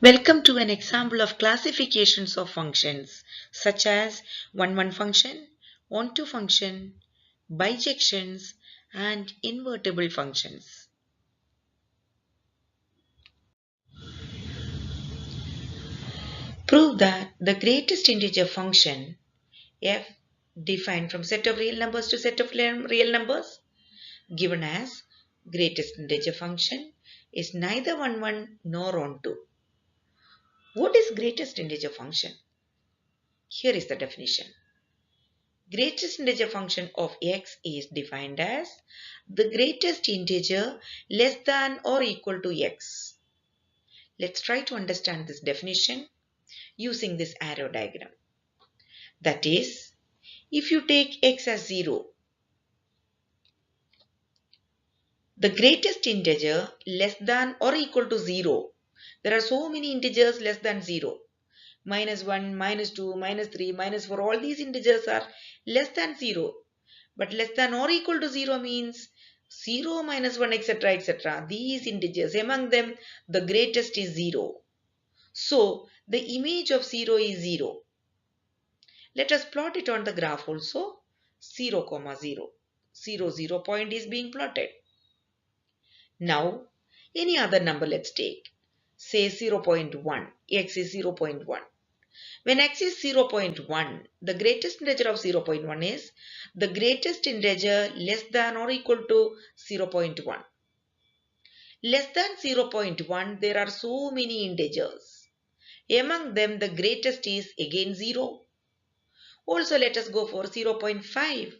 Welcome to an example of classifications of functions such as one-one function, onto function, bijections, and invertible functions. Prove that the greatest integer function f defined from set of real numbers to set of real numbers given as greatest integer function is neither one-one nor onto. What is greatest integer function? Here is the definition. Greatest integer function of x is defined as the greatest integer less than or equal to x. Let's try to understand this definition using this arrow diagram. That is, if you take x as 0, the greatest integer less than or equal to 0. There are so many integers less than 0. -1, -2, -3, -4, all these integers are less than 0. But less than or equal to 0 means 0, -1, etc., etc. These integers, among them, the greatest is 0. So, the image of 0 is 0. Let us plot it on the graph also. 0, 0. 0, 0 point is being plotted. Now, any other number let's take. Say 0.1. X is 0.1. When x is 0.1, the greatest integer of 0.1 is the greatest integer less than or equal to 0.1. Less than 0.1, there are so many integers. Among them, the greatest is again 0. Also, let us go for 0.5.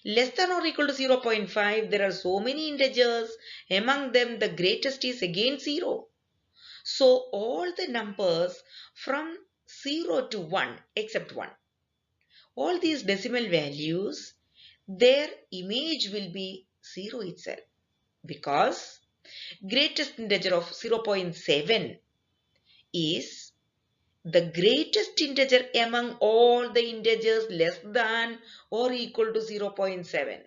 Less than or equal to 0.5, there are so many integers. Among them, the greatest is again 0. So, all the numbers from 0 to 1 except 1. All these decimal values, their image will be 0 itself, because greatest integer of 0.7 is the greatest integer among all the integers less than or equal to 0.7.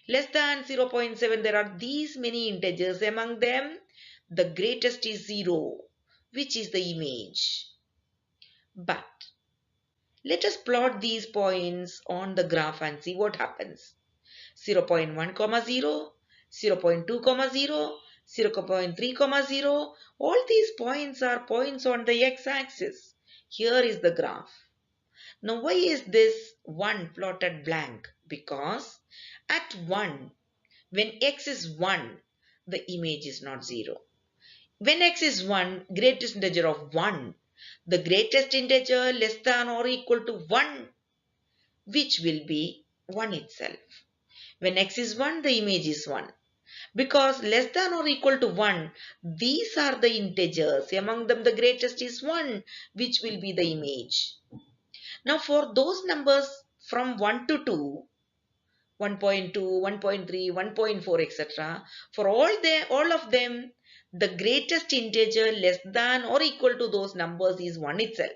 Less than 0.7, there are these many integers. Among them, the greatest is 0, which is the image. But let us plot these points on the graph and see what happens. 0.1, 0, 0.2, 0, 0.3, 0. All these points are points on the x-axis. Here is the graph. Now why is this 1 plotted blank? Because at 1, when x is 1, the image is not 0. When x is 1, greatest integer of 1, the greatest integer less than or equal to 1, which will be 1 itself. When x is 1, the image is 1. Because less than or equal to 1, these are the integers. Among them, the greatest is 1, which will be the image. Now, for those numbers from 1 to 2, 1.2, 1.3, 1.4, etc., for all of them, the greatest integer less than or equal to those numbers is 1 itself.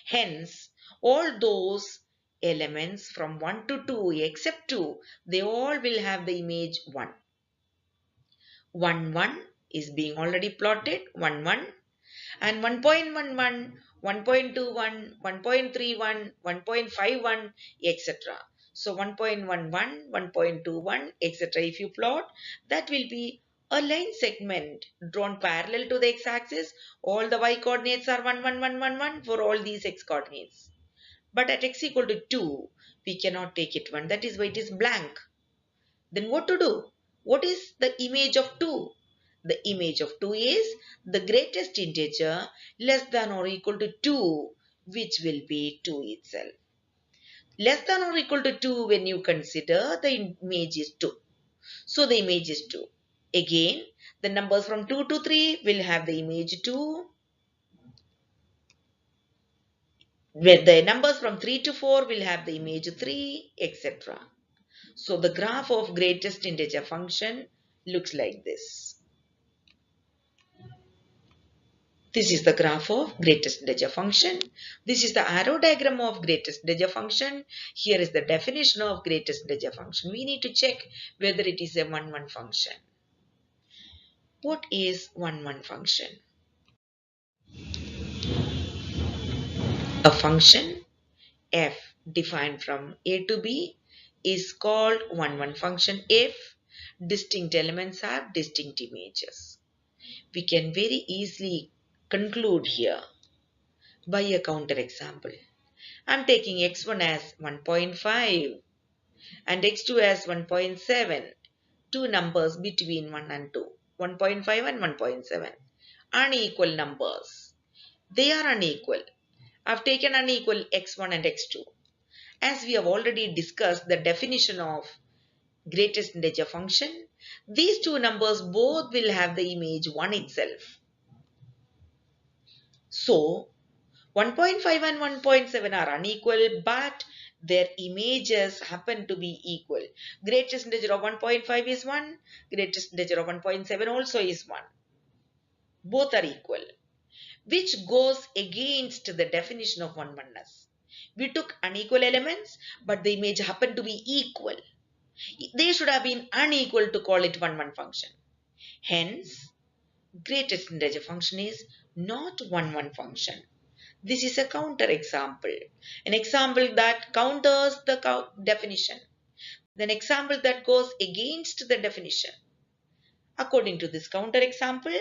Hence, all those elements from 1 to 2 except 2, they all will have the image 1. 1, 1 is being already plotted, 1, 1. And 1.11, 1.21, 1.31, 1.51, etc. So 1.11, 1.21, etc. If you plot, that will be a line segment drawn parallel to the x-axis. All the y coordinates are 1, 1, 1, 1, 1 for all these x coordinates. But at x equal to 2, we cannot take it 1. That is why it is blank. Then what to do? What is the image of 2? The image of 2 is the greatest integer less than or equal to 2, which will be 2 itself. Less than or equal to 2 when you consider the image is 2. So the image is 2. Again, the numbers from 2 to 3 will have the image 2. Where the numbers from 3 to 4 will have the image 3, etc. So the graph of greatest integer function looks like this. This is the graph of greatest integer function. This is the arrow diagram of greatest integer function. Here is the definition of greatest integer function. We need to check whether it is a 1-1 function. What is 1-1 function? A function f defined from a to b is called one function if distinct elements have distinct images. We can very easily conclude here by a counter example. I'm taking x1 as 1.5 and x2 as 1.7, two numbers between 1 and 2, 1.5 and 1.7, unequal numbers. They are unequal. I've taken unequal x1 and x2. As we have already discussed the definition of greatest integer function, these two numbers both will have the image 1 itself. So, 1.5 and 1.7 are unequal, but their images happen to be equal. Greatest integer of 1.5 is 1, greatest integer of 1.7 also is 1. Both are equal, which goes against the definition of one-oneness. We took unequal elements, but the image happened to be equal. They should have been unequal to call it one function. Hence, greatest integer function is not one function. This is a counter example. An example that counters the definition. An example that goes against the definition. According to this counter example,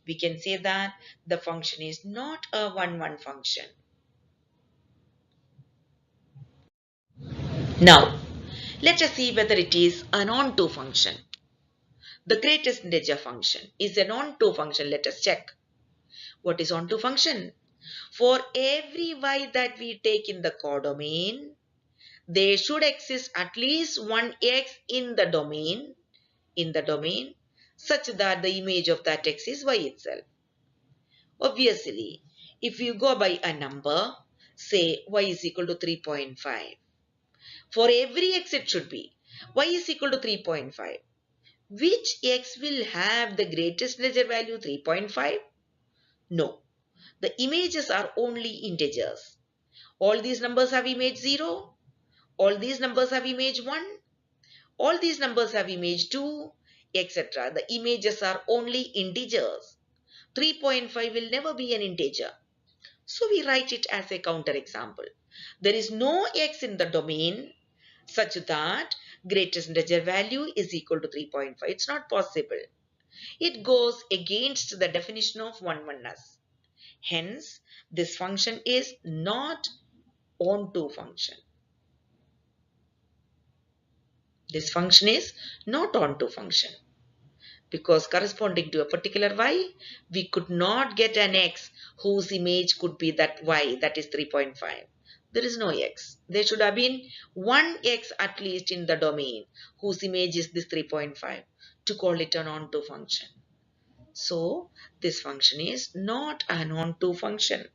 we can say that the function is not a one function. Now, let us see whether it is a non-two function. The greatest integer function is a non-two function. Let us check. What is onto function? For every y that we take in the codomain, there should exist at least one x in the domain, such that the image of that x is y itself. Obviously, if you go by a number, say y is equal to 3.5, for every x it should be y is equal to 3.5. Which x will have the greatest integer value 3.5? No. The images are only integers. All these numbers have image 0. All these numbers have image 1. All these numbers have image 2, etc. The images are only integers. 3.5 will never be an integer. So we write it as a counter example. There is no x in the domain such that greatest integer value is equal to 3.5. It's not possible. It goes against the definition of one-oneness. Hence, this function is not onto function. This function is not onto function. Because corresponding to a particular y, we could not get an x whose image could be that y, that is 3.5. There is no x. There should have been one x at least in the domain whose image is this 3.5 to call it an onto function. So, this function is not an onto function.